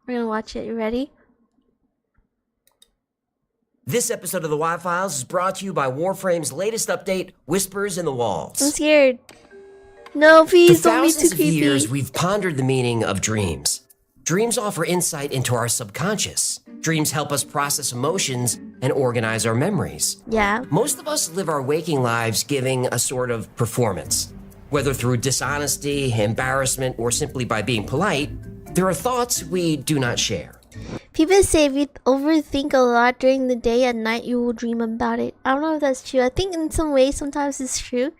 We're gonna watch it. You ready? This episode of the Y-Files is brought to you by Warframe's latest update, Whispers in the Walls. I'm scared. No, please don't be too thousands of creepy. years, we've pondered the meaning of dreams. Dreams offer insight into our subconscious. Dreams help us process emotions and organize our memories. Yeah. Most of us live our waking lives giving a sort of performance. Whether through dishonesty, embarrassment, or simply by being polite, there are thoughts we do not share. People say if you overthink a lot during the day, at night you will dream about it. I don't know if that's true. I think in some ways sometimes it's true.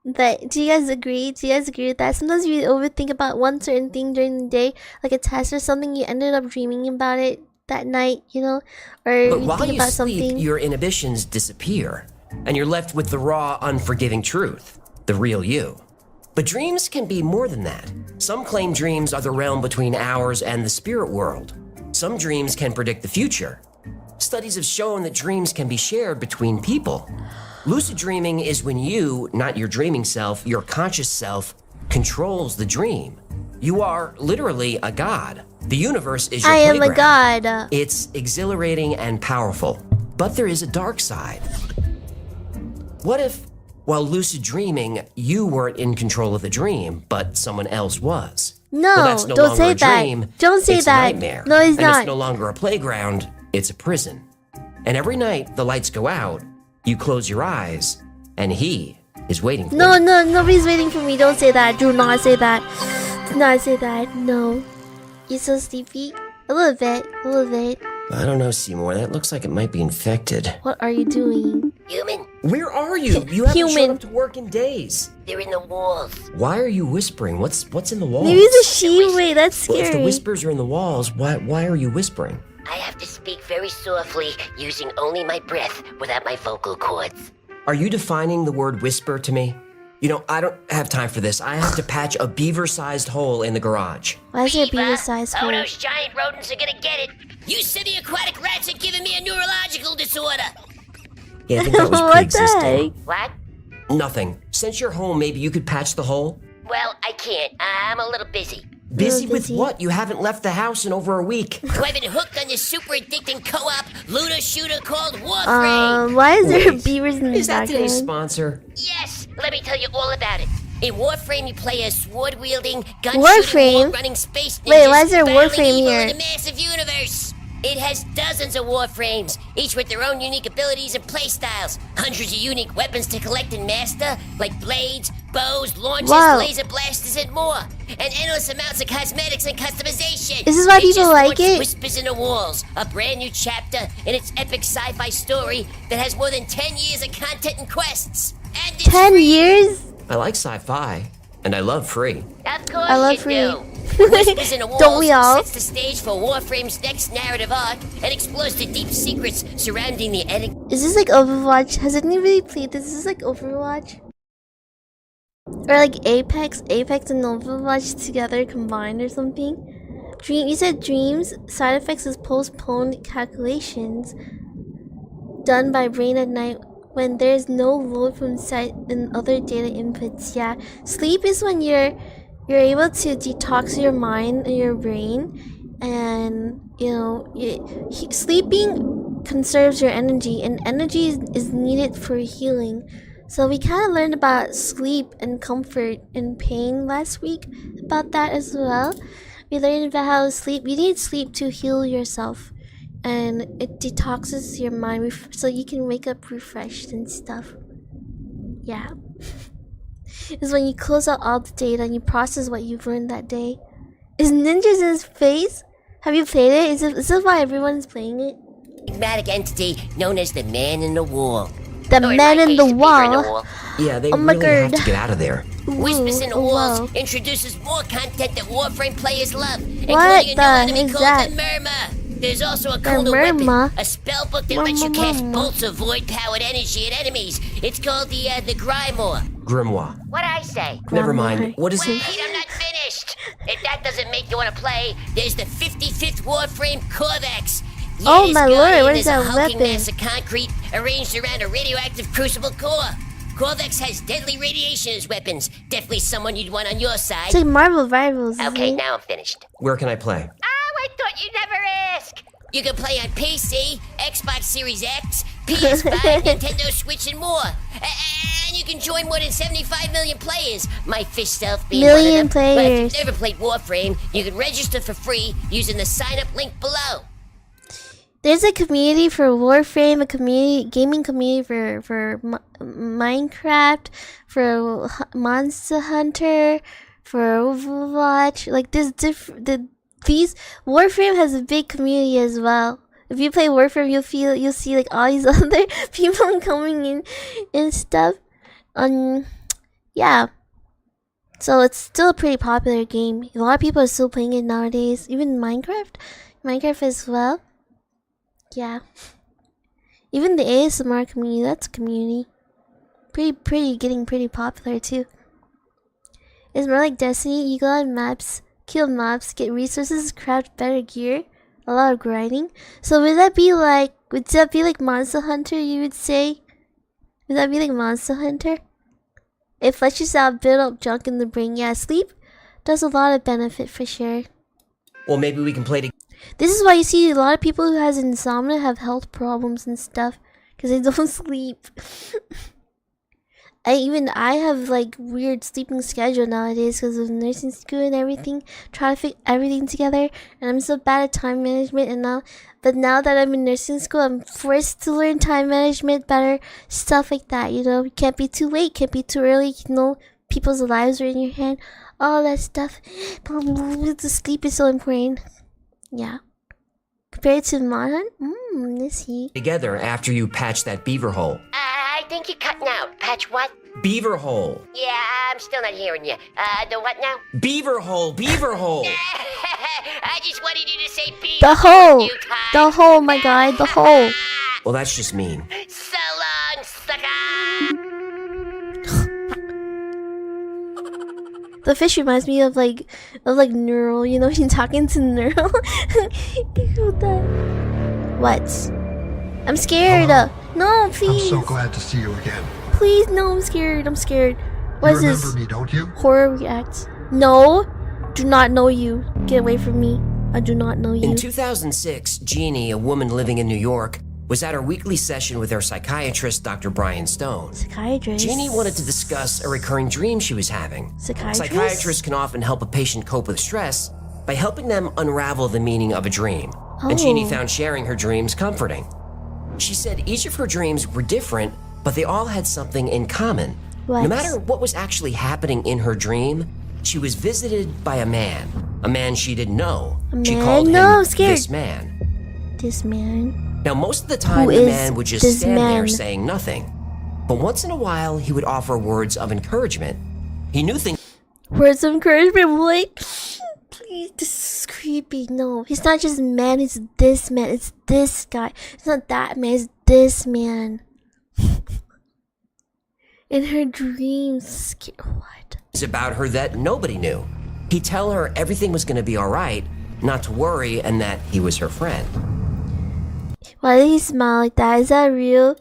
But do you guys agree? Do you guys agree with that? Sometimes you overthink about one certain thing during the day, like a test or something, you ended up dreaming about it that night, you know? Or But you while think you about sleep, something. your inhibitions disappear, and you're left with the raw, unforgiving truth, the real you. But dreams can be more than that. Some claim dreams are the realm between ours and the spirit world. Some dreams can predict the future. Studies have shown that dreams can be shared between people. Lucid dreaming is when you, not your dreaming self, your conscious self, controls the dream. You are literally a god. The universe is your I am a playground. god. It's exhilarating and powerful, but there is a dark side. What if, while lucid dreaming, you weren't in control of the dream, but someone else was? No, Well, that's no don't longer say a that. dream, Don't say it's that. a nightmare. No, it's and not. it's no longer a playground, it's a prison. And every night the lights go out, you close your eyes, and he is waiting for No, you. no, nobody's waiting for me. Don't say that. Do not say that. Do not say that. No. You're so sleepy. A little bit. A little bit. I don't know, Seymour. That looks like it might be infected. What are you doing? Human, Where are you? You haven't Human. shown up to work in days. they're in the walls. Why are you whispering? What's in the walls? Maybe it's a she. Wait, that's Well, if the scary. whispers are in the walls, why are you whispering? I have to speak very softly, using only my breath without my vocal cords. Are you defining the word whisper to me? You know, I don't have time for this. I have to patch a beaver-sized hole in the garage. Why is there a Beaver? beaver size Oh, hole? those giant rodents are gonna get it. You said the aquatic rats are giving me a neurological disorder. Yeah, I think that was What the pre-existing. heck? What? Nothing. Since you're home, maybe you could patch the hole? Well, I can't. I'm a little busy. Busy with busy. what? You haven't left the house in over a week. I've been hooked on this super addicting co-op looter shooter called Warframe. Why is there Wait, beavers in the Is that today's background? sponsor? Yes, let me tell you all about it. In Warframe, you play a sword-wielding, Warframe? gun-shooting, wall-running space ninjas Wait, why is there battling Warframe evil here? in a massive universe. It has dozens of Warframes, each with their own unique abilities and playstyles. Hundreds of unique weapons to collect and master, like blades, bows, launchers, Wow. laser blasters, and more. And endless amounts of cosmetics and customization. This is why It people just like launched it? Whispers in the Walls, a brand new chapter in its epic sci-fi story that has more than 10 years of content and quests. And it's 10 free. years? I like sci-fi, and I love free. Of course I love you free. do. Whispers in the Walls Don't we all? sets the stage for Warframe's next narrative arc and explores the deep secrets surrounding the Is this like Overwatch? Has anybody played this? Is this like Overwatch? Or like Apex? Apex and Overwatch together combined or something? You said dreams, side effects is postponed calculations done by brain at night when there's no load from sight and other data inputs. Yeah, sleep is when you're able to detox your mind and your brain, and you know, sleeping conserves your energy, and energy is needed for healing. So we kind of learned about sleep and comfort and pain last week about that as well. We learned about how you need sleep to heal yourself, and it detoxes your mind so you can wake up refreshed and stuff. Yeah. Is when you close out all the data and you process what you've learned that day. Is ninjas in space? Have you played it? Is this why everyone's playing it? enigmatic entity known as the Man in the Wall. The Or in man my in case, the Beaver wall. Yeah, they Oh my really have God. to get out of there. Whispers in the Ooh, oh, Walls wow. introduces more content that Warframe players love, What including a new the enemy is called that? the Murmur. There's also a cooler Murmur? weapon, a spellbook that lets you cast Murmur. bolts of void-powered energy at enemies. It's called the Grimoire. Grimoire. What'd I say? Never mind. What is Wait, it? I'm not finished. If that doesn't make you want to play, there's the 55th Warframe Corvex. Oh Yes, my lord, Guardian what is a that hulking weapon? mass of concrete arranged around a radioactive crucible core. Corvex has deadly radiation as weapons. Definitely someone you'd want on your side. It's like Marvel Rivals. isn't Okay, it? now I'm finished. Where can I play? Oh, I thought You can play on PC, Xbox Series X, PS5, Nintendo Switch, and more. And you can join more than 75 million players. My fish self being one of them. Players. But if you've never played Warframe, you can register for free using the sign-up link below. There's a community for Warframe, gaming community for Minecraft, for Monster Hunter, for Overwatch. Like these Warframe has a big community as well. If you play Warframe, you'll see like all these other people coming in and stuff. Yeah. So it's still a pretty popular game. A lot of people are still playing it nowadays. Even Minecraft as well. Yeah. Even the ASMR community, that's a community. Getting pretty popular too. It's more like Destiny. You go on maps, kill mobs, get resources, craft better gear. A lot of grinding. So would that be like Monster Hunter, you would say? Would that be like Monster Hunter? It fleshes out, build up junk in the brain. Yeah, sleep does a lot of benefit for sure. Well, maybe we can play together. This is why you see a lot of people who has insomnia have health problems and stuff because they don't sleep. I have like weird sleeping schedule nowadays because of nursing school and everything. Try to fit everything together, and I'm so bad at time management. But now that I'm in nursing school, I'm forced to learn time management better, stuff like that. You know, you can't be too late, can't be too early. You know, people's lives are in your hand, all that stuff. The sleep is so important. Yeah. Compared to Mon, is he? Together after you patch that beaver hole. I think you're cutting out. Patch what? Beaver hole. Yeah, I'm still not hearing you. The what now? Beaver hole. Beaver hole. I just wanted you to say beaver. The hole. A few times. The hole, my guy. The hole. Well, that's just mean. So long, sucker. The fish reminds me of like Neural. You know, he's talking to Neural. What? I'm scared. Hello? No, please. I'm so glad to see you again. Please, no, I'm scared. I'm scared. What is You this? remember me, don't you? Horror reacts. No, do not know you. Get away from me. I do not know you. In 2006, Jeannie, a woman living in New York, was at her weekly session with her psychiatrist, Dr. Brian Stone. Psychiatrist. Jeannie wanted to discuss a recurring dream she was having. Psychiatrist? Psychiatrists can often help a patient cope with stress by helping them unravel the meaning of a dream. And Jeannie found sharing her dreams comforting. She said each of her dreams were different, but they all had something in common. What? No matter what was actually happening in her dream, she was visited by a man she didn't know. She called him this man. This man. Now, most of the time, the man would just stand there saying nothing. But once in a while, he would offer words of encouragement. He knew things. Words of encouragement, like, please, this is creepy. No, he's not just man, it's this man. It's this guy. It's not that man, it's this man. In her dreams, what? About her that nobody knew. He'd tell her everything was going to be all right, not to worry, and that he was her friend. Why did he smile like that? Is that real?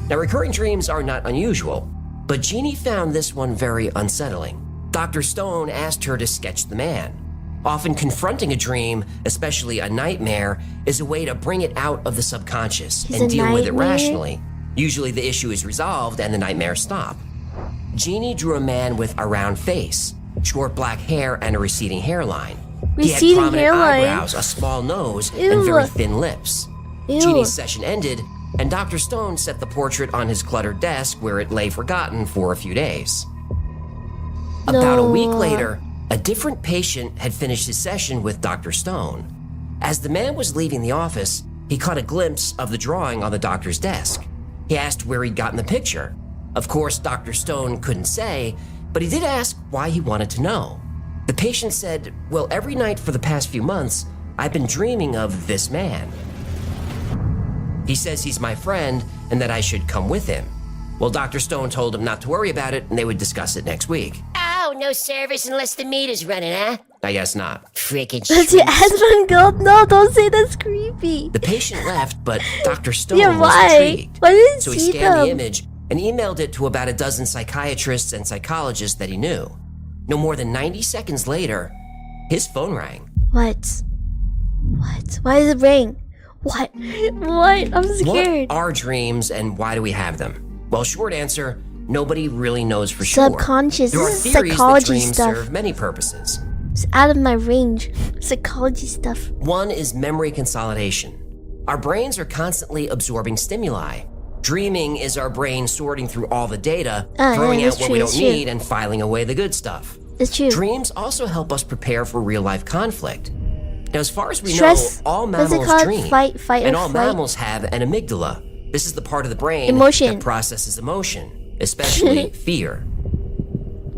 Now, recurring dreams are not unusual, but Jeannie found this one very unsettling. Dr. Stone asked her to sketch the man. Often confronting a dream, especially a nightmare, is a way to bring it out of the subconscious and deal with it rationally. Usually the issue is resolved and the nightmares stop. Jeannie drew a man with a round face, short black hair, and a receding hairline. He had prominent eyebrows, a small nose, and very thin lips. Jeannie's session ended, and Dr. Stone set the portrait on his cluttered desk where it lay forgotten for a few days. About a week later, a different patient had finished his session with Dr. Stone. As the man was leaving the office, he caught a glimpse of the drawing on the doctor's desk. He asked where he'd gotten the picture. Of course, Dr. Stone couldn't say, but he did ask why he wanted to know. The patient said, well, every night for the past few months, I've been dreaming of this man. He says he's my friend and that I should come with him. Well, Dr. Stone told him not to worry about it and they would discuss it next week. Oh, no service unless the meter's running, huh? I guess not. Freaking Does your husband go? No, don't say that's creepy. The patient left, but Dr. Stone Yeah, was why? intrigued. Why didn't So he see scanned them? the image and emailed it to about a dozen psychiatrists and psychologists that he knew. No more than 90 seconds later, his phone rang. What? What? Why does it rain? What? What? I'm scared. What are dreams and why do we have them? Well, short answer, nobody really knows for sure. Subconscious. There are This is theories psychology that dreams stuff. serve many purposes. It's out of my range. Psychology stuff. One is memory consolidation. Our brains are constantly absorbing stimuli. Dreaming is our brain sorting through all the data, throwing out what we don't need, and filing away the good stuff. It's true. Dreams also help us prepare for real-life conflict. Now, as far as we Stress. know, all What's it mammals called? dream, Fight and or all flight? mammals have an amygdala. This is the part of the brain Emotion. that processes emotion, especially fear.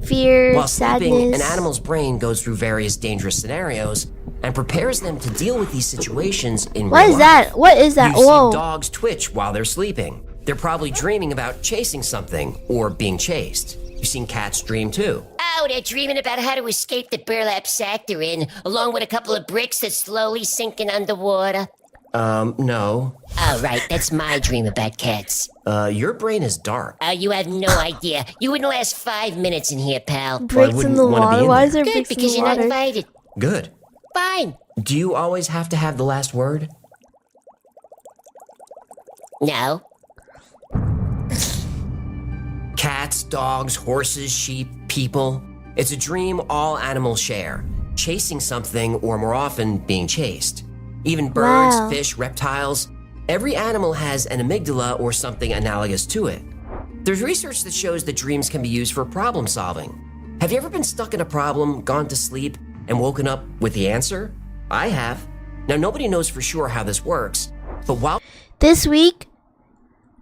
Fear, While sadness. sleeping, an animal's brain goes through various dangerous scenarios and prepares them to deal with these situations in What real is life. that? What is that? You've Whoa. seen dogs twitch while they're sleeping. They're probably dreaming about chasing something or being chased. You've seen cats dream too. Oh, they're dreaming about how to escape the burlap sack they're in, along with a couple of bricks that's slowly sinking underwater. No. Oh, right, that's my dream about cats. Your brain is dark. Oh, you have no idea. You wouldn't last 5 minutes in here, pal. Bricks in wouldn't the wanna be water. in Why there. is there Good, bricks in because the you're not water? invited. Good. Fine. Do you always have to have the last word? No. Cats, dogs, horses, sheep, people. It's a dream all animals share. Chasing something, or more often, being chased. Even birds, Wow. fish, reptiles. Every animal has an amygdala or something analogous to it. There's research that shows that dreams can be used for problem solving. Have you ever been stuck in a problem, gone to sleep, and woken up with the answer? I have. Now, nobody knows for sure how this works, but while This week,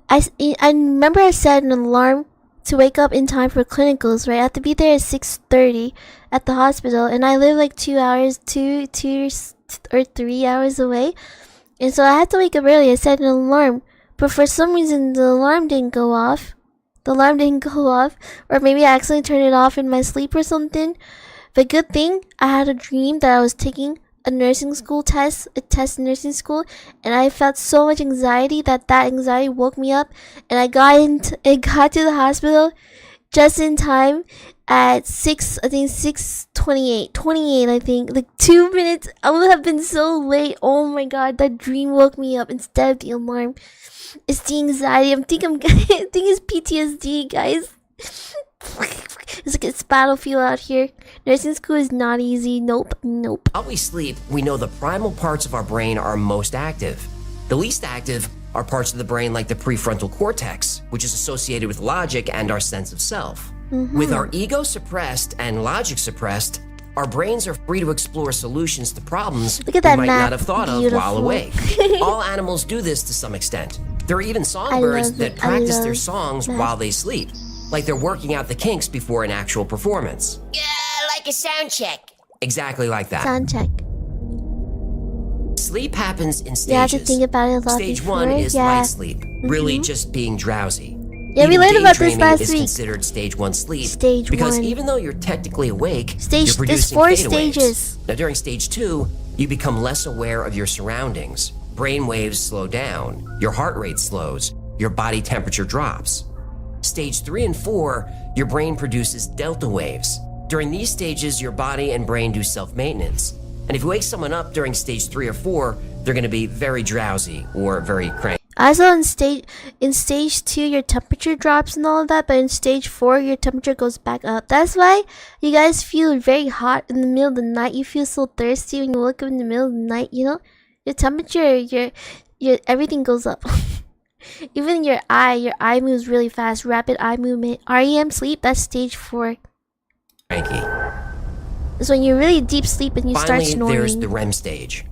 I remember I set an alarm to wake up in time for clinicals, right? I have to be there at 6:30 at the hospital, and I live like 2 hours, 3 hours away. And so I had to wake up early. I set an alarm, but for some reason the alarm didn't go off. Or maybe I accidentally turned it off in my sleep or something. But good thing I had a dream that I was taking a nursing school test, a test in nursing school, and I felt so much anxiety that anxiety woke me up, and I got to the hospital just in time at 6:28, I think, like 2 minutes. I would have been so late. Oh my god, that dream woke me up instead of the alarm. It's the anxiety. I think it's PTSD, guys. It's like it's battlefield out here. Nursing school is not easy. Nope. while we sleep, we know the primal parts of our brain are most active. The least active are parts of the brain like the prefrontal cortex, which is associated with logic and our sense of self. With our ego suppressed and logic suppressed, our brains are free to explore solutions to problems Look at we that might map. not have thought of while awake. All animals do this to some extent. There are even songbirds love that it. I practice their love songs that. while they sleep, like they're working out the kinks before an actual performance. Yeah, like a sound check. Exactly like that. Sound check. Sleep happens in stages. You have to think about it a lot Stage before. 1 is Yeah. light sleep, really just being drowsy. Yeah, we Even learned about this daydreaming last is week. considered stage 1 sleep. Stage because 1. even though you're technically awake, you're There's producing 4 theta stages. waves. Now during stage 2, you become less aware of your surroundings. Brain waves slow down, your heart rate slows, your body temperature drops. Stage 3 and 4, your brain produces delta waves. During these stages, your body and brain do self-maintenance. And if you wake someone up during stage 3 or 4, they're going to be very drowsy or very cranky. Also in stage 2 your temperature drops and all of that, but in stage 4 your temperature goes back up. That's why you guys feel very hot in the middle of the night. You feel so thirsty when you wake up in the middle of the night, you know? Your temperature, your everything goes up. Even your eye moves really fast, rapid eye movement. REM sleep, that's stage 4. Cranky. It's when you're really deep sleep and you Finally, start snoring. there's the REM stage.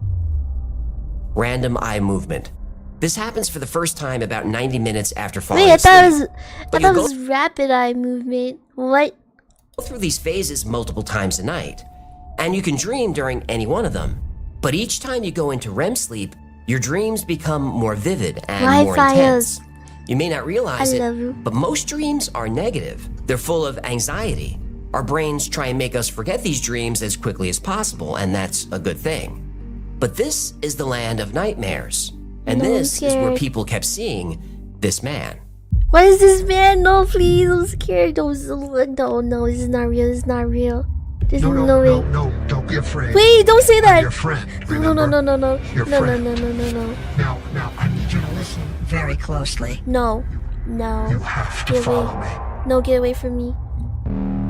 Random eye movement. This happens for the first time about 90 minutes after falling Wait, I thought asleep. But it you was rapid eye movement. What? go through these phases multiple times a night, and you can dream during any one of them. But each time you go into REM sleep, your dreams become more vivid and more Wi-Fi intense. You may not realize I it, love you. but most dreams are negative. They're full of anxiety. Our brains try and make us forget these dreams as quickly as possible, and that's a good thing. But this is the land of nightmares, and No, I'm this is where scared. people kept seeing this man. What is this, man? No, please, I'm scared. No, this is not real. This is not real. There's No, no way. don't be afraid. Wait, don't say I'm that. your friend, No, no, remember? no, no, no. Your No, no, friend. no, no, no, no. Now, I need you to listen very closely. No. No. You have to Get follow away. me. No, get away from me.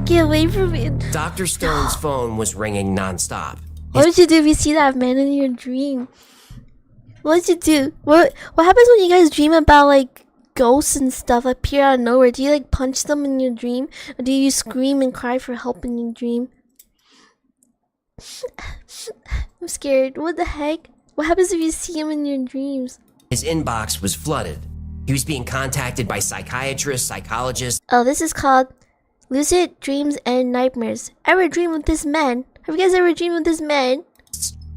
Get away from me. Dr. Stone's phone was ringing nonstop. What would you do if you see that man in your dream? What would you do? What happens when you guys dream about like ghosts and stuff appear out of nowhere? Do you like punch them in your dream? Or do you scream and cry for help in your dream? I'm scared. What the heck? What happens if you see him in your dreams? His inbox was flooded. He was being contacted by psychiatrists, psychologists, Oh, this is called Lucid Dreams and Nightmares. Ever dream of this man? Have you guys ever dreamed of this man?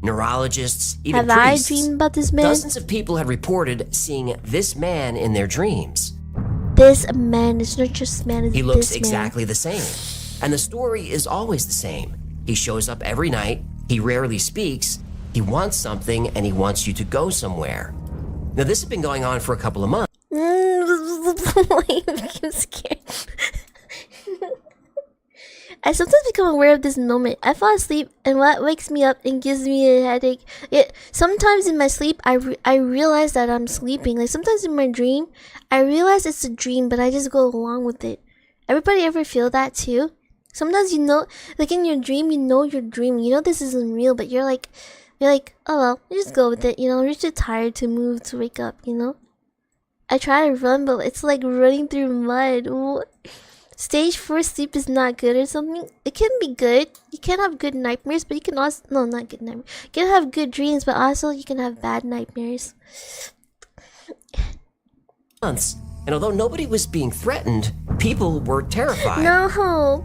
neurologists, even Have priests. I dreamed about this man? Dozens of people had reported seeing this man in their dreams. This man is not just man. It's He looks this man. exactly the same. And the story is always the same. He shows up every night, he rarely speaks, he wants something, and he wants you to go somewhere. Now, this has been going on for a couple of months. I'm scared. I sometimes become aware of this moment. I fall asleep, and what wakes me up and gives me a headache. Sometimes in my sleep, I realize that I'm sleeping. Like sometimes in my dream, I realize it's a dream, but I just go along with it. Everybody ever feel that too? Sometimes you know, like in your dream, you know you're dreaming. You know this isn't real, but you're like, oh well, you just go with it. You know, you're too tired to move to wake up. You know. I try to run, but it's like running through mud. Stage 4 sleep is not good or something. It can be good. You can have good nightmares, but you can also... No, not good nightmares. You can have good dreams, but also you can have bad nightmares. And although nobody was being threatened, people were terrified. No.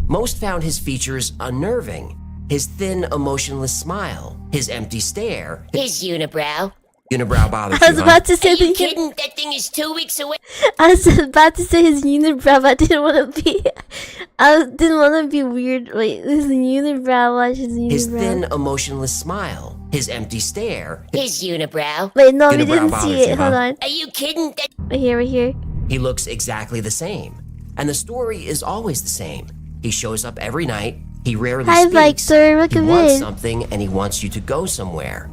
Most found his features unnerving. His thin, emotionless smile, his empty stare. His unibrow. Unibrow bothers I you, was huh? about to Are say you the kidding? That thing is 2 weeks away. I was about to say his unibrow, but I didn't want to be. I didn't want to be weird. Wait, his unibrow. Watch his unibrow. His thin, emotionless smile, his empty stare. His unibrow. Wait, no, we Unibrow didn't bothers see it. you, Hold huh? on. Are you kidding? That Right here. He looks exactly the same. And the story is always the same. He shows up every night, he rarely Hi, speaks, Victor. Look he at wants this. something, and he wants you to go somewhere.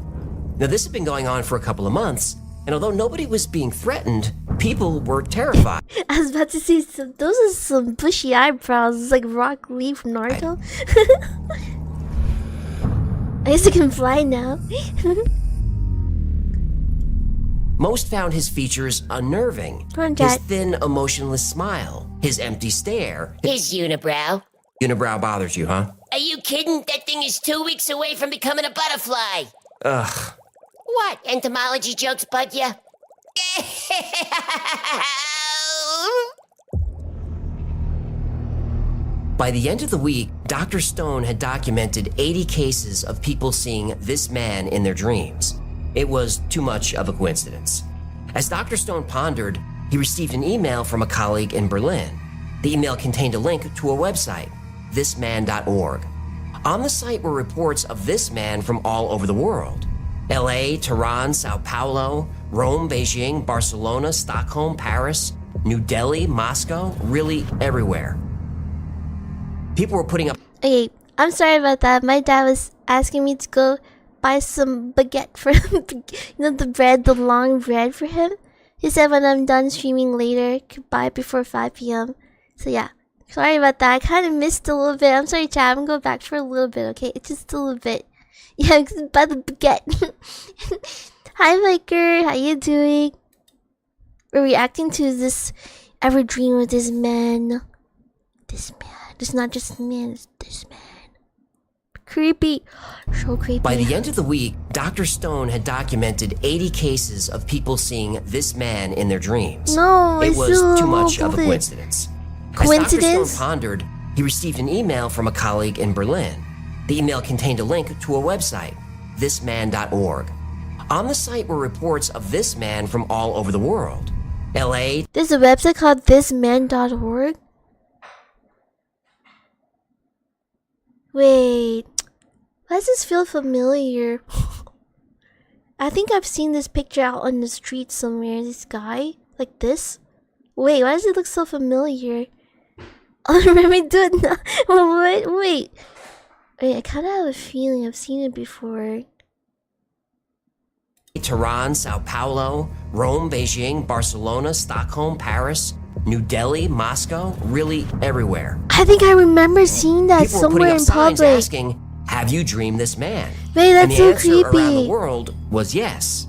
Now, this has been going on for a couple of months, and although nobody was being threatened, people were terrified. I was about to say, those are some bushy eyebrows. It's like Rock Lee from Naruto. I guess I can fly now. Most found his features unnerving. Come on, His Jack. thin, emotionless smile, his empty stare. his unibrow. Unibrow bothers you, huh? Are you kidding? That thing is 2 weeks away from becoming a butterfly. Ugh. What? Entomology jokes bug ya? By the end of the week, Dr. Stone had documented 80 cases of people seeing this man in their dreams. It was too much of a coincidence. As Dr. Stone pondered, he received an email from a colleague in Berlin. The email contained a link to a website, thisman.org. On the site were reports of this man from all over the world. LA, Tehran, Sao Paulo, Rome, Beijing, Barcelona, Stockholm, Paris, New Delhi, Moscow, really everywhere. People were putting up Okay, I'm sorry about that. My dad was asking me to go buy some baguette for him. You know, the bread, the long bread for him. He said when I'm done streaming later, I could buy it before 5 p.m. So yeah, sorry about that. I kind of missed a little bit. I'm sorry, Chad. I'm gonna go back for a little bit, okay? It's just a little bit. Yeah, buy the baguette. Hi, Viker. How you doing? We're reacting to this ever dream of this man. This man. It's not just a man, it's this man. Creepy. So creepy. By the end of the week, Dr. Stone had documented 80 cases of people seeing this man in their dreams. No, it I was still too much love of a it. coincidence. As Coincidence? Dr. Stone pondered, he received an email from a colleague in Berlin. The email contained a link to a website, thisman.org. On the site were reports of this man from all over the world. LA, There's a website called thisman.org. Wait. Why does this feel familiar? I think I've seen this picture out on the street somewhere. This guy, like this. Wait, why does it look so familiar? Oh, Remi, do it now. Wait, I kind of have a feeling I've seen it before. Tehran, Sao Paulo, Rome, Beijing, Barcelona, Stockholm, Paris, New Delhi, Moscow, really everywhere. I think I remember seeing that People were putting somewhere up in signs public. asking, "Have you dreamed this man?" Wait, and that's the so answer around the creepy. world was yes.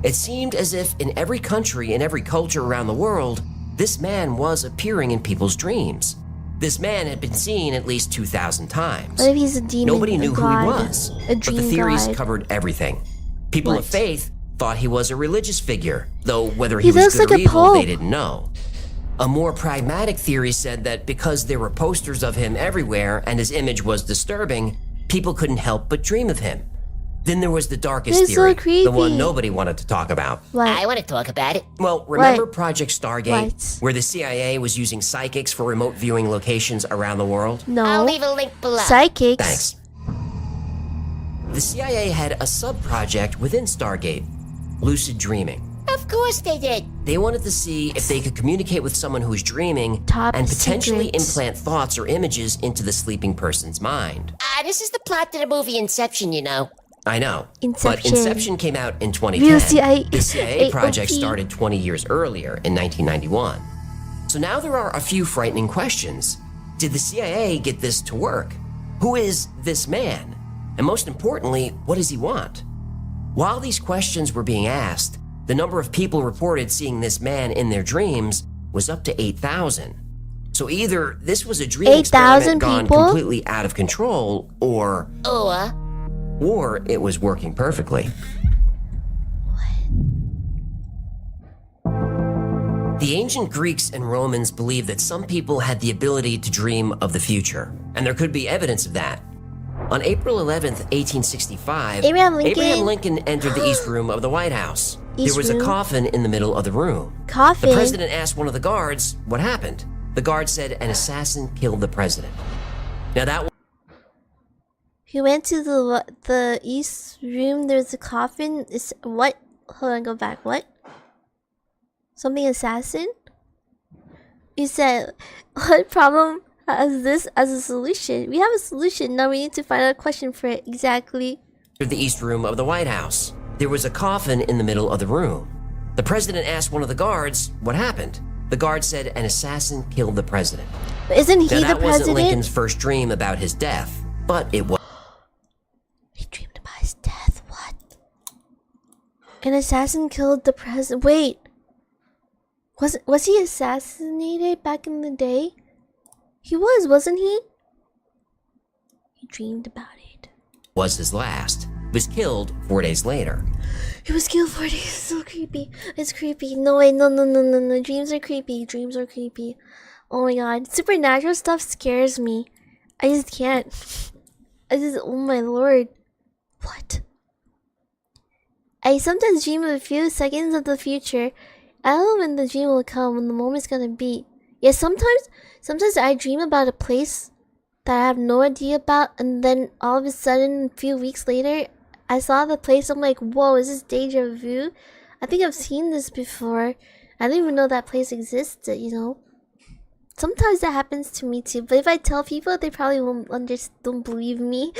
It seemed as if in every country, in every culture around the world, this man was appearing in people's dreams. This man had been seen at least 2,000 times. What if he's a demon? Nobody knew a who god, he was, A but dream the theories god. covered everything. People What? of faith thought he was a religious figure, though whether He he was looks good like or a evil, they pope. didn't know. A more pragmatic theory said that because there were posters of him everywhere and his image was disturbing, people couldn't help but dream of him. Then there was the darkest It's so theory, the creepy. one nobody wanted to talk about. What? I want to talk about it. Well, remember What? Project Stargate, What? where the CIA was using psychics for remote viewing locations around the world? No. I'll leave a link below. Psychics. Thanks. The CIA had a sub-project within Stargate, lucid dreaming. Of course they did. They wanted to see if they could communicate with someone who's dreaming Top and potentially secret. implant thoughts or images into the sleeping person's mind. This is the plot to the movie Inception, you know. I know. But Inception. Inception came out in 2010. Real CIA The CIA project AOP. started 20 years earlier in 1991. So now there are a few frightening questions. Did the CIA get this to work? Who is this man? And most importantly, what does he want? While these questions were being asked, the number of people reported seeing this man in their dreams was up to 8,000. So either this was a dream 8,000 experiment gone people? completely out of control, or it was working perfectly. The ancient Greeks and Romans believed that some people had the ability to dream of the future, and there could be evidence of that. On April 11th, 1865, Abraham Lincoln entered the East Room of the White House. East There was a Room? coffin in the middle of the room. Coffin. The president asked one of the guards what happened. The guard said an assassin killed the president. Now that He went to the East Room. There's a coffin. Is what? Hold on, go back. What? Something assassin? You said, what problem has this as a solution? We have a solution. Now we need to find out a question for it. Exactly. the East Room of the White House. There was a coffin in the middle of the room. The president asked one of the guards what happened. The guard said an assassin killed the president. But isn't he Now, the that wasn't president? Lincoln's first dream about his death, but it was. He dreamed about his death. What? An assassin killed the president. Wait. Was he assassinated back in the day? He was, wasn't he? He dreamed about it. Was his last. He was killed 4 days later. He was killed 4 days. So creepy. It's creepy. No way. No. Dreams are creepy. Dreams are creepy. Oh my god. Supernatural stuff scares me. I just can't. Oh my lord. What? I sometimes dream of a few seconds of the future. I don't know when the dream will come, when the moment's gonna be. Yeah, sometimes I dream about a place that I have no idea about, and then all of a sudden, a few weeks later, I saw the place. I'm like, whoa, is this deja vu? I think I've seen this before. I didn't even know that place existed, you know? Sometimes that happens to me too, but if I tell people, they probably don't believe me.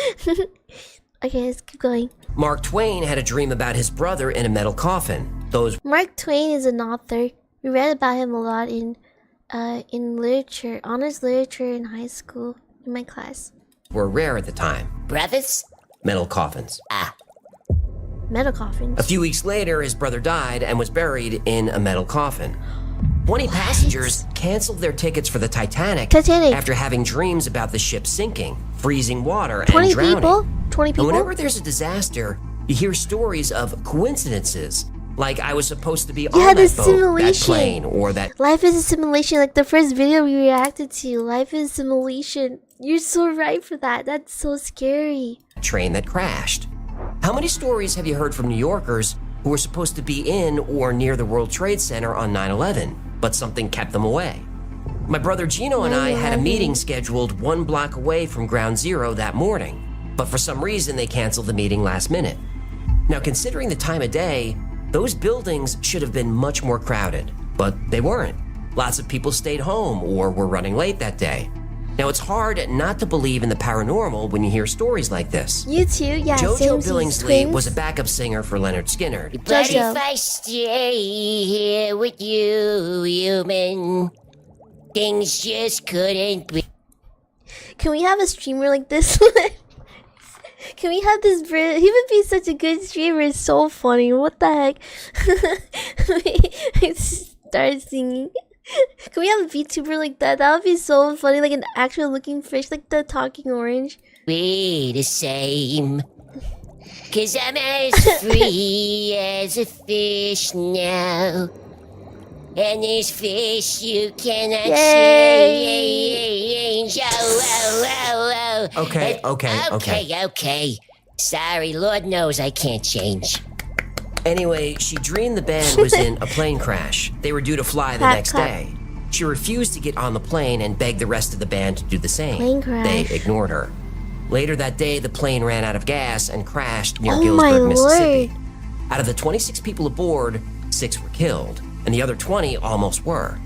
Okay, let's keep going. Mark Twain had a dream about his brother in a metal coffin. Those Mark Twain is an author. We read about him a lot in literature, honors literature in high school, in my class. were rare at the time. Brothers? Metal coffins. Metal coffins. A few weeks later, his brother died and was buried in a metal coffin. 20 passengers canceled their tickets for the Titanic after having dreams about the ship sinking, freezing water, and 20 drowning. people? 20 And people? whenever there's a disaster, you hear stories of coincidences, like I was supposed to be on Yeah, the that boat, that simulation. plane, or that Life is a simulation, like the first video we reacted to. Life is a simulation. You're so right for that. That's so scary. train that crashed. How many stories have you heard from New Yorkers who were supposed to be in or near the World Trade Center on 9/11, but something kept them away? My brother Gino and I had a 9/11. meeting scheduled 1 block away from Ground Zero that morning, but for some reason they canceled the meeting last minute. Now, considering the time of day, Those buildings should have been much more crowded, but they weren't. Lots of people stayed home or were running late that day. Now, it's hard not to believe in the paranormal when you hear stories like this. You too, yeah. JoJo same Billingsley twins. was a backup singer for Leonard Skinner. But JoJo. if I stay here with you, human, things just couldn't be. Can we have a streamer like this? Can we have this? He would be such a good streamer. It's so funny. What the heck? Start singing. Can we have a VTuber like that? That would be so funny. Like an actual looking fish, like the talking orange. We the same. 'Cause I'm as free as a fish now. And there's fish you cannot change. Oh. Okay. Okay. Sorry, Lord knows I can't change. Anyway, she dreamed the band was in a plane crash. They were due to fly the next day. She refused to get on the plane and begged the rest of the band to do the same. Plane crash. They ignored her. Later that day, the plane ran out of gas and crashed near Oh my Galesburg, Mississippi. Lord. Out of the 26 people aboard, 6 were killed, and the other 20 almost were.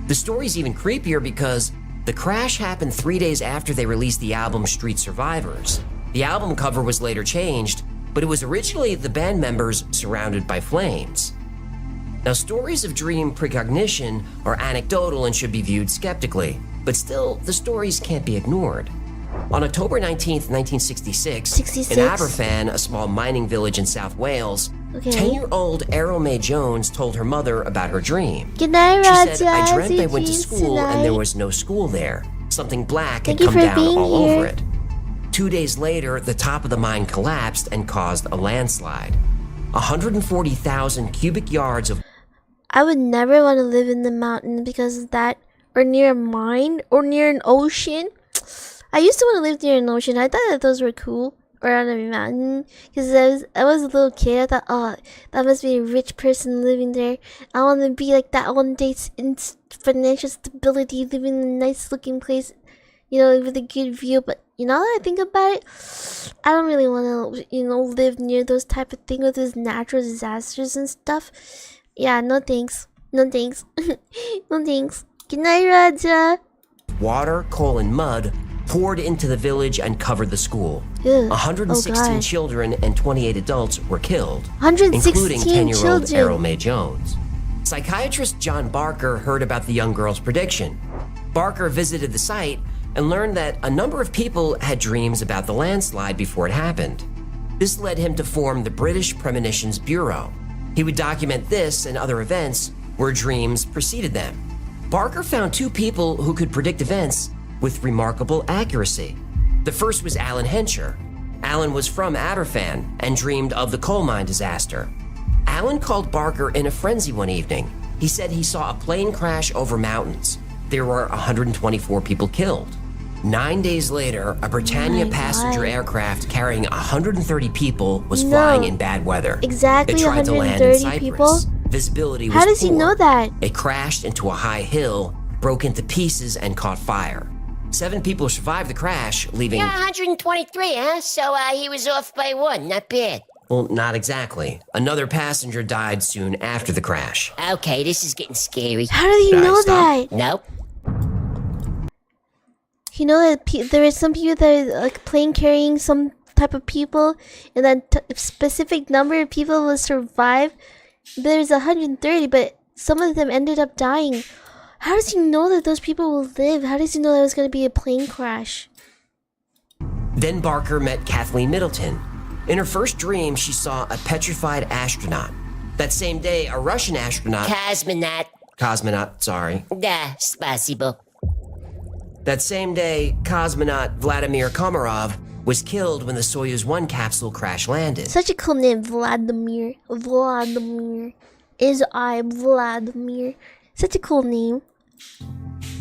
The story's even creepier because the crash happened 3 days after they released the album Street Survivors. The album cover was later changed, but it was originally the band members surrounded by flames. Now, stories of dream precognition are anecdotal and should be viewed skeptically, but still, the stories can't be ignored. On October 19th, 1966, in Aberfan, a small mining village in South Wales, 10-year-old Errol Mae Jones told her mother about her dream. Good night, She Raja. said, I dreamt I went to dreams school and there tonight. was no school there. Something black Thank had you come for down being all here. over it. 2 days later, the top of the mine collapsed and caused a landslide. 140,000 cubic yards of I would never want to live in the mountain because of that, or near a mine, or near an ocean. I used to want to live near an ocean. I thought that those were cool, or on a mountain, because I was a little kid. I thought, oh, that must be a rich person living there. I want to be like that one day in financial stability, living in a nice looking place, you know, with a good view. But you know, that I think about it, I don't really want to, you know, live near those type of things with those natural disasters and stuff. Yeah, no thanks. No thanks. No thanks. Good night, Raja. water, coal, and mud poured into the village and covered the school. Ugh. 116 children and 28 adults were killed, 116 including 10-year-old children. Errol Mae Jones. Psychiatrist John Barker heard about the young girl's prediction. Barker visited the site and learned that a number of people had dreams about the landslide before it happened. This led him to form the British Premonitions Bureau. He would document this and other events where dreams preceded them. Barker found two people who could predict events with remarkable accuracy. The first was Alan Hencher. Alan was from Aberfan and dreamed of the coal mine disaster. Alan called Barker in a frenzy one evening. He said he saw a plane crash over mountains. There were 124 people killed. 9 days later, a Britannia passenger aircraft carrying 130 people was flying in bad weather. Exactly, It tried to land in 130 Cyprus. people? Visibility was How does he poor. know that? It crashed into a high hill, broke into pieces, and caught fire. 7 people survived the crash, leaving... Yeah, 123, huh? So he was off by 1. Not bad. Well, not exactly. Another passenger died soon after the crash. Okay, this is getting scary. How did he Should I know stop? that? Nope. You know that there is some people that are like plane carrying some type of people, and that specific number of people will survive. There's 130, but some of them ended up dying. How does he know that those people will live? How does he know that it was going to be a plane crash? Then Barker met Kathleen Middleton. In her first dream, she saw a petrified astronaut. That same day, a Russian astronaut... Cosmonaut, sorry. Da, spasibo. That same day, cosmonaut Vladimir Komarov was killed when the Soyuz 1 capsule crash landed. Such a cool name, Vladimir. Vladimir. Vladimir. Such a cool name.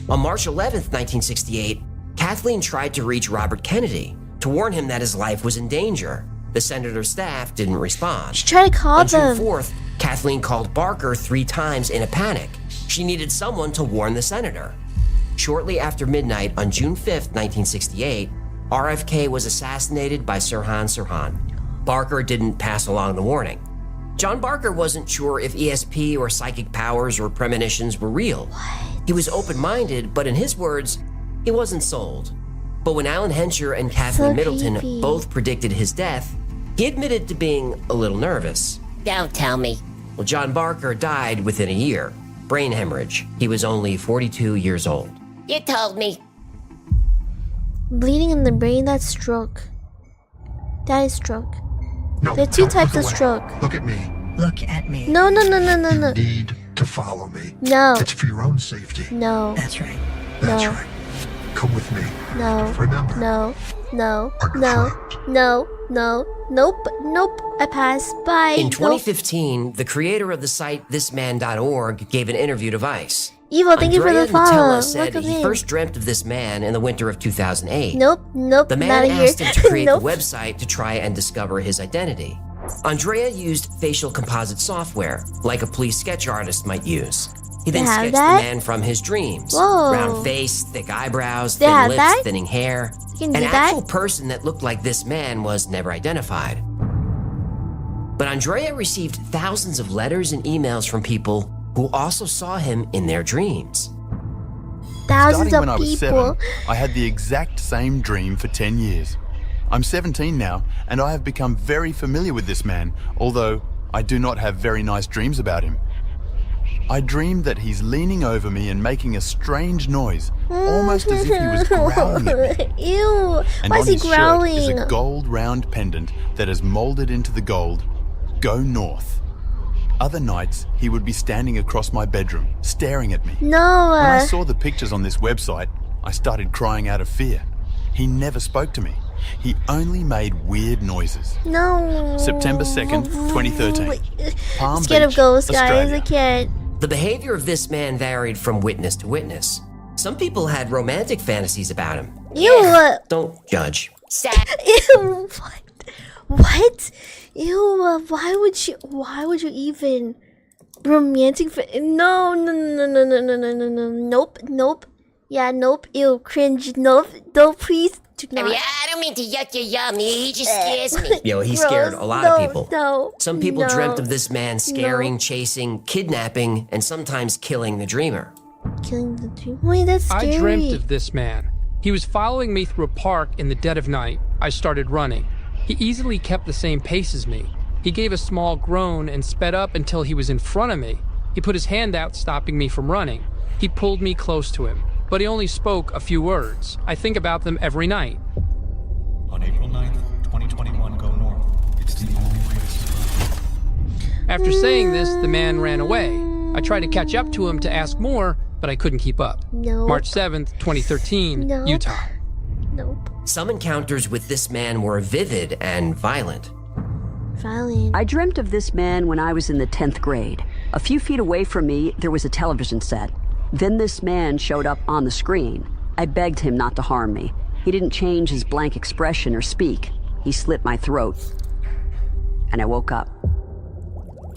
On March 11th, 1968, Kathleen tried to reach Robert Kennedy to warn him that his life was in danger. The senator's staff didn't respond. She tried to call On them. June 4th, Kathleen called Barker 3 times in a panic. She needed someone to warn the senator. Shortly after midnight on June 5th, 1968, RFK was assassinated by Sirhan Sirhan. Barker didn't pass along the warning. John Barker wasn't sure if ESP or psychic powers or premonitions were real. He was open-minded, but in his words, he wasn't sold. But when Alan Hensher and Kathleen Middleton creepy. both predicted his death, he admitted to being a little nervous. Don't tell me. Well, John Barker died within a year. Brain hemorrhage. He was only 42 years old. You told me. Bleeding in the brain, that's stroke. That is stroke. No, There are two don't types look of away. stroke. Look at me. Look at me. No. You need to follow me. No. It's for your own safety. No. That's right. That's No. right. Come with me. No. Remember. No. I'm your No. friend. No. Nope. I pass. Bye. In Nope. 2015, the creator of the site thisman.org gave an interview to Vice. Evil, thank you for the Andrea follow. Nutella said Welcome he in. first dreamt of this man in the winter of 2008. Nope. The man not asked here. him to create Nope. the website to try and discover his identity. Andrea used facial composite software, like a police sketch artist might use. He then They have sketched that? the man from his dreams. Whoa. Round face, thick eyebrows, They thin have lips, that? thinning hair. You can An do that? actual person that looked like this man was never identified. But Andrea received thousands of letters and emails from people who also saw him in their dreams. Thousands Starting when of I was people. 7, I had the exact same dream for 10 years. I'm 17 now, and I have become very familiar with this man, although I do not have very nice dreams about him. I dreamed that he's leaning over me and making a strange noise, almost as if he was growling at me. Ew. And Why on is he his shirt growling? is a gold round pendant that is molded into the gold, "Go North." Other nights, he would be standing across my bedroom, staring at me. No. When I saw the pictures on this website, I started crying out of fear. He never spoke to me. He only made weird noises. No. September 2nd, 2013. Palm Scared of Beach, ghosts, guys. Australia. I can't. The behavior of this man varied from witness to witness. Some people had romantic fantasies about him. Ew. Don't judge. Sad. Ew. What? Ew. Why would you even romantic? No. Nope. Yeah. Nope. Ew. Cringe. Nope. Don't please. Do I not. mean, I don't mean to yuck your yum. He just scares me. Yo, he Gross. scared a lot No, of people. No. Some people no. dreamt of this man scaring, chasing, kidnapping, and sometimes killing the dreamer. Killing the dream. Wait, that's scary. I dreamt of this man. He was following me through a park in the dead of night. I started running. He easily kept the same pace as me. He gave a small groan and sped up until he was in front of me. He put his hand out, stopping me from running. He pulled me close to him, but he only spoke a few words. I think about them every night. On April 9th, 2021, go north. It's the only way to survive. After saying this, the man ran away. I tried to catch up to him to ask more, but I couldn't keep up. Nope. March 7th, 2013, Nope. Utah. Nope. Some encounters with this man were vivid and violent. Violent. I dreamt of this man when I was in the 10th grade. A few feet away from me, there was a television set. Then this man showed up on the screen. I begged him not to harm me. He didn't change his blank expression or speak. He slit my throat. And I woke up.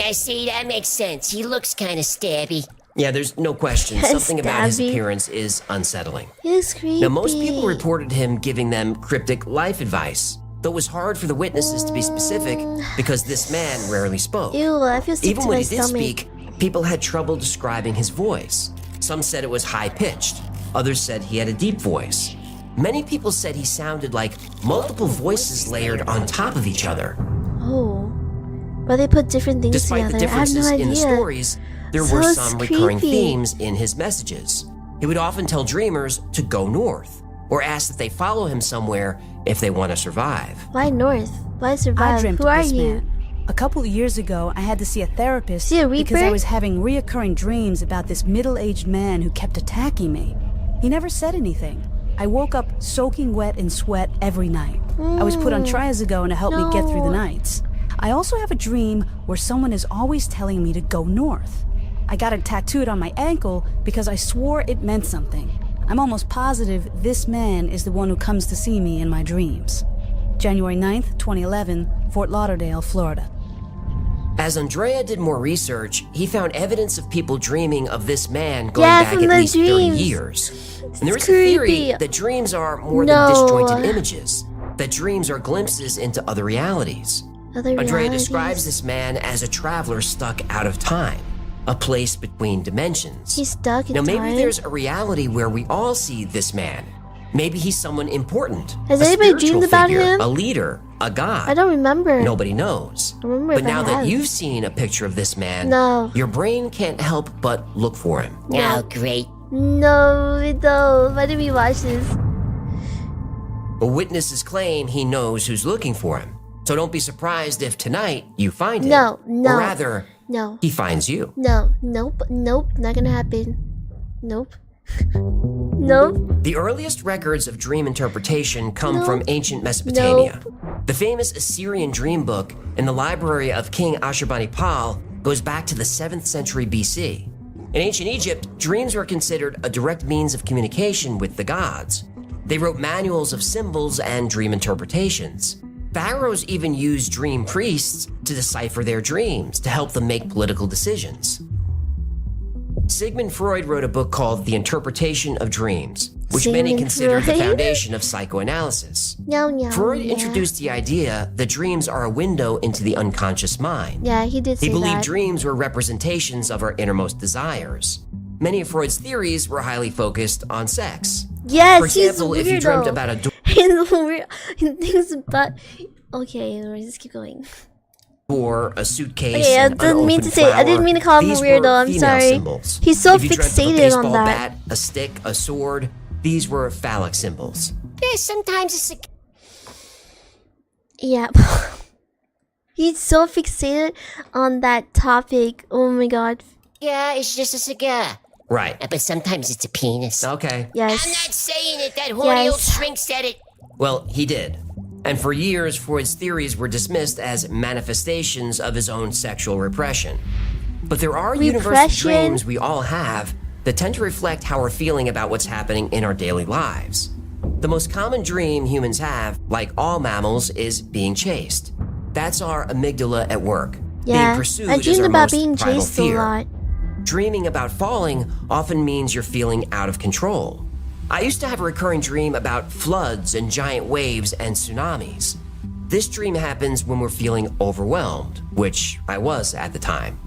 I see, that makes sense. He looks kind of stabby. Yeah, there's no question. Something about his Stabby. appearance is unsettling. He looks creepy. Now, most people reported him giving them cryptic life advice, though it was hard for the witnesses to be specific because this man rarely spoke. Ew, I feel sick Even to when my he did stomach. speak, people had trouble describing his voice. Some said it was high-pitched. Others said he had a deep voice. Many people said he sounded like multiple voices layered on top of each other. Oh. But they put different things Despite together. the I have no differences idea. in the stories, there So were it's some recurring creepy. themes in his messages. He would often tell dreamers to go north, or ask that they follow him somewhere if they want to survive. Why north? Why survive? I dreamt Who of are this you? man. A couple of years ago, I had to see a therapist See a because I Reaper? was having reoccurring dreams about this middle-aged man who kept attacking me. He never said anything. I woke up soaking wet in sweat every night. I was put on triazole to help me get through the No. nights. I also have a dream where someone is always telling me to go north. I got it tattooed on my ankle because I swore it meant something. I'm almost positive this man is the one who comes to see me in my dreams. January 9th, 2011, Fort Lauderdale, Florida. As Andrea did more research, he found evidence of people dreaming of this man going Yeah, back from at the least 30 dreams. years. And there is It's a theory creepy. that dreams are more No. than disjointed images, that dreams are glimpses into other realities. Other Andrea realities. describes this man as a traveler stuck out of time, a place between dimensions. He's stuck in Now, maybe time? there's a reality where we all see this man. Maybe he's someone important. Has a anybody spiritual dreamed about figure, him? A leader, a god. I don't remember. Nobody knows. I remember But if I now that have. you've seen a picture of this man, No. your brain can't help but look for him. Oh, great. No, we don't. Why did we watch this? But witnesses claim he knows who's looking for him. So don't be surprised if tonight you find him. No. Or rather, No. he finds you. No. Nope. Not gonna happen. Nope. Nope. The earliest records of dream interpretation come Nope. from ancient Mesopotamia. The famous Assyrian dream book in the library of King Ashurbanipal goes back to the 7th century BC. In ancient Egypt, dreams were considered a direct means of communication with the gods. They wrote manuals of symbols and dream interpretations. Pharaohs even used dream priests to decipher their dreams to help them make political decisions. Sigmund Freud wrote a book called The Interpretation of Dreams, which many Sigmund consider the Freud? foundation of psychoanalysis. Freud Yeah. introduced the idea that dreams are a window into the unconscious mind. Yeah, he did say He believed that. dreams were representations of our innermost desires. Many of Freud's theories were highly focused on sex. Yes, For example, he's if you dreamt weirdo. about a door He's weird. He thinks about. Okay, anyways, just keep going. or a suitcase, Okay, I and didn't mean unopened to say. I didn't flower, mean to call him a these weirdo. were I'm female sorry. symbols. He's so If you dreamt of a fixated baseball on that. bat, a stick, a sword, these were phallic symbols. Yeah, sometimes it's a... Yeah. He's so fixated on that topic. Oh my god. Yeah, it's just a cigar. Right. But sometimes it's a penis. Okay. Yes. I'm not saying it. That horny old Yes. shrink said it. Well, he did. And for years, Freud's theories were dismissed as manifestations of his own sexual repression. But there are universal Repression? dreams we all have that tend to reflect how we're feeling about what's happening in our daily lives. The most common dream humans have, like all mammals, is being chased. That's our amygdala at work. Yeah. Being pursued I is dreamed our about most being primal chased a fear. lot. Dreaming about falling often means you're feeling out of control. I used to have a recurring dream about floods and giant waves and tsunamis. This dream happens when we're feeling overwhelmed, which I was at the time.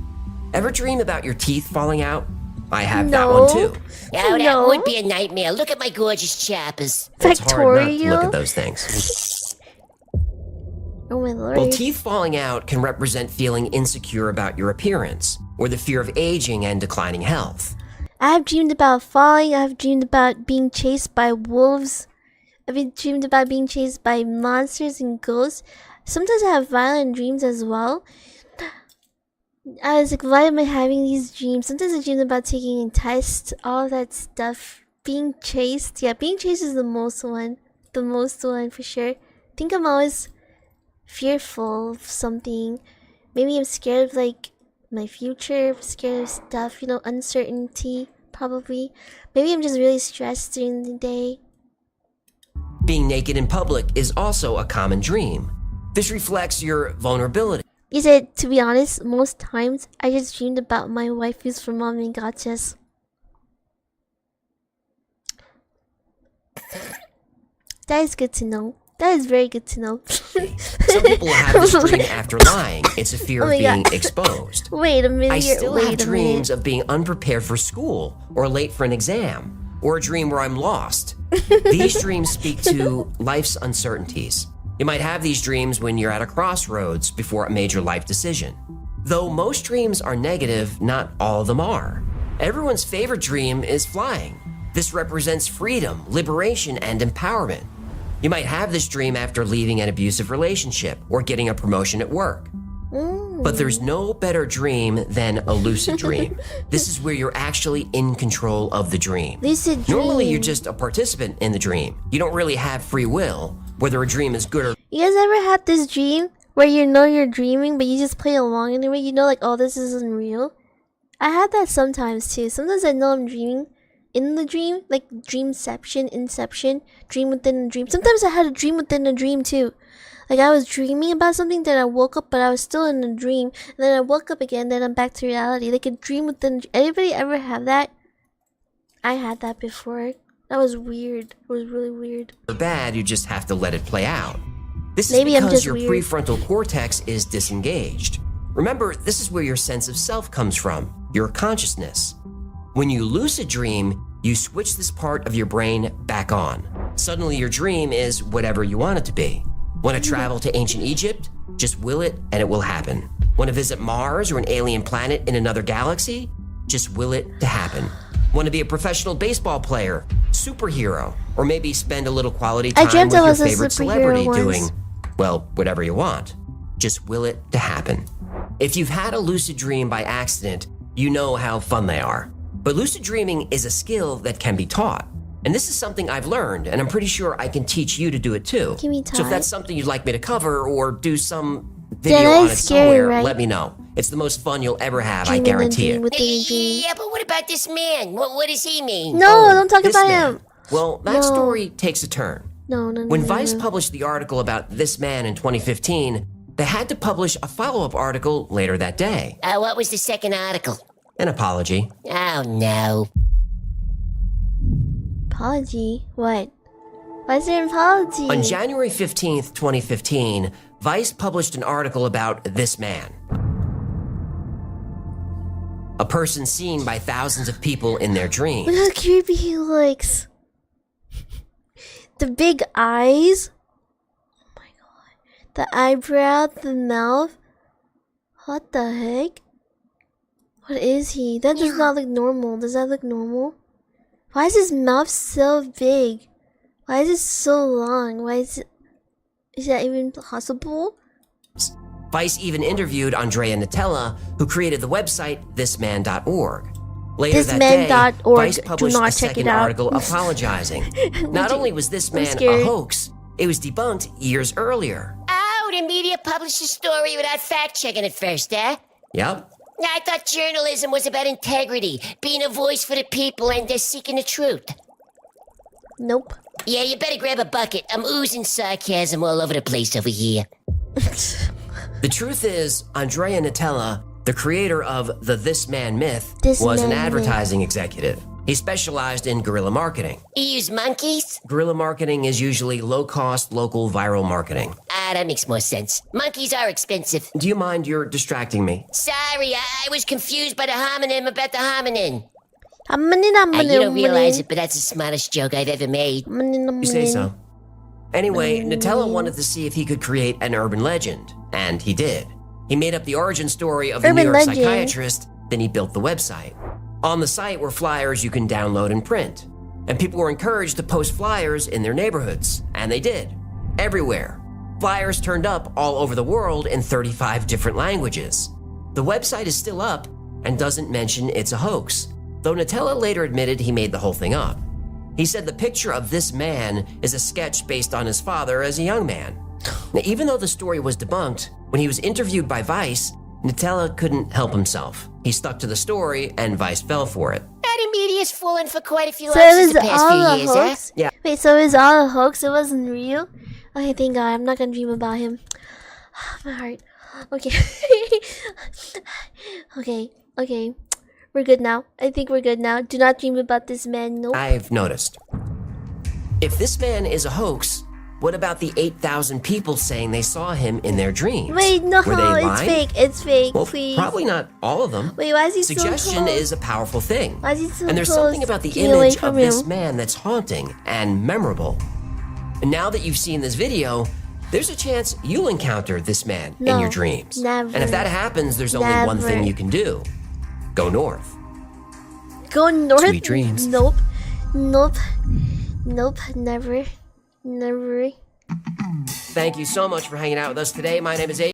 Ever dream about your teeth falling out? I have that one too. Oh, that No. would be a nightmare. Look at my gorgeous chappers. It's hard not to Factorial? look at those things. Oh my lord. Well, teeth falling out can represent feeling insecure about your appearance, or the fear of aging and declining health. I have dreamed about falling. I have dreamed about being chased by wolves. I've been dreamed about being chased by monsters and ghosts. Sometimes I have violent dreams as well. I was like, why am I having these dreams? Sometimes I dream about taking a test, all that stuff. Being chased. Yeah, being chased is the most one. The most one for sure. I think I'm always fearful of something. Maybe I'm scared of like my future, I'm scared of stuff, uncertainty, probably. Maybe I'm just really stressed during the day. Being naked in public is also a common dream. This reflects your vulnerability. You said, to be honest, most times I just dreamed about my waifus from Mom and Gotchas. That is good to know. That is very good to know. Some people have this dream after lying. It's a fear Oh of my being God. exposed. Wait a minute. I still have wait a dreams minute. of being unprepared for school, or late for an exam, or a dream where I'm lost. These dreams speak to life's uncertainties. You might have these dreams when you're at a crossroads before a major life decision. Though most dreams are negative, not all of them are. Everyone's favorite dream is flying. This represents freedom, liberation, and empowerment. You might have this dream after leaving an abusive relationship or getting a promotion at work. But there's no better dream than a lucid dream. This is where you're actually in control of the dream. Lucid dream. Normally, you're just a participant in the dream. You don't really have free will, whether a dream is good or You guys ever had this dream where you know you're dreaming, but you just play along anyway? You know, like, oh, this isn't real. I had that sometimes too. Sometimes I know I'm dreaming in the dream, like dreamception, inception, dream within a dream. Sometimes I had a dream within a dream too. Like I was dreaming about something, then I woke up, but I was still in a dream. And then I woke up again, then I'm back to reality. Like a dream within. Anybody ever have that? I had that before. That was weird. It was really weird. bad, you just have to let it play out. This is Maybe I'm because just your weird. prefrontal cortex is disengaged. Remember, this is where your sense of self comes from, your consciousness. When you lucid dream, you switch this part of your brain back on. Suddenly your dream is whatever you want it to be. Want to travel to ancient Egypt? Just will it and it will happen. Want to visit Mars or an alien planet in another galaxy? Just will it to happen. Want to be a professional baseball player, superhero, or maybe spend a little quality I time dreamt with I your was a favorite superhero celebrity once. doing, well, whatever you want. Just will it to happen. If you've had a lucid dream by accident, you know how fun they are. But lucid dreaming is a skill that can be taught. And this is something I've learned, and I'm pretty sure I can teach you to do it too. Can we So if tie? that's something you'd like me to cover or do some Yeah, video on it that's scary, somewhere, right? let me know. It's the most fun you'll ever have, I Dreaming and guarantee dreaming it. within a dream. Yeah, but what about this man? What does he mean? No, don't talk This about man. him. Well, that No. story takes a turn. No. When no, Vice no. published the article about this man in 2015, they had to publish a follow-up article later that day. What was the second article? An apology. Oh, no. Apology? What? Why is there an apology? On January 15th, 2015, Vice published an article about this man. A person seen by thousands of people in their dreams. Look how creepy he looks. The big eyes. Oh my god. The eyebrow, the mouth. What the heck? What is he? That does not look normal. Does that look normal? Why is his mouth so big? Why is it so long? Why is it... Is that even possible? Vice even interviewed Andrea Nutella, who created the website thisman.org. Later that day, Thisman.org. Vice Do published not a check second it out. article apologizing. Not only was this man a scared. hoax, it was debunked years earlier. Oh, the media published a story without fact-checking it first, eh? Yep. I thought journalism was about integrity, being a voice for the people and just seeking the truth. Nope. Yeah, you better grab a bucket. I'm oozing sarcasm all over the place over here. The truth is, Andrea Nutella, the creator of the This Man myth, This was an Man myth. advertising executive. He specialized in guerrilla marketing. You use monkeys? Guerrilla marketing is usually low-cost, local viral marketing. That makes more sense. Monkeys are expensive. Do you mind you're distracting me? Sorry, I was confused by the homonym about the hominin. You You don't realize it, but that's the smartest joke I've ever made. You say so. Anyway, Nutella wanted to see if he could create an urban legend, and he did. He made up the origin story of the New Urban York legend. psychiatrist, then he built the website. On the site were flyers you can download and print, and people were encouraged to post flyers in their neighborhoods, and they did. Everywhere. Flyers turned up all over the world in 35 different languages. The website is still up and doesn't mention it's a hoax, though Nutella later admitted he made the whole thing up. He said the picture of this man is a sketch based on his father as a young man. Now, even though the story was debunked, when he was interviewed by Vice, Nutella couldn't help himself. He stuck to the story, and Vice fell for it. The media's fallen for quite a few So hoaxes it was the past all few a years, hoax? Yeah. Wait, so it was all a hoax? It wasn't real? Okay, thank God. I'm not gonna dream about him. My heart. Okay. Okay. We're good now. I think we're good now. Do not dream about this man. Nope. I've noticed. If this man is a hoax, what about the 8,000 people saying they saw him in their dreams? Wait, no, Were they it's lying? fake. It's fake. Well, Please. probably not all of them. Wait, why is he so Suggestion close? is a powerful thing. Why is he so And there's close? something about the Get away image from of this him. man that's haunting and memorable. And now that you've seen this video, there's a chance you'll encounter this man in No, your dreams. never. And if that happens, there's only one Never. thing you can do. Go north. Go north? Sweet dreams. Nope. Never. Thank you so much for hanging out with us today. My name is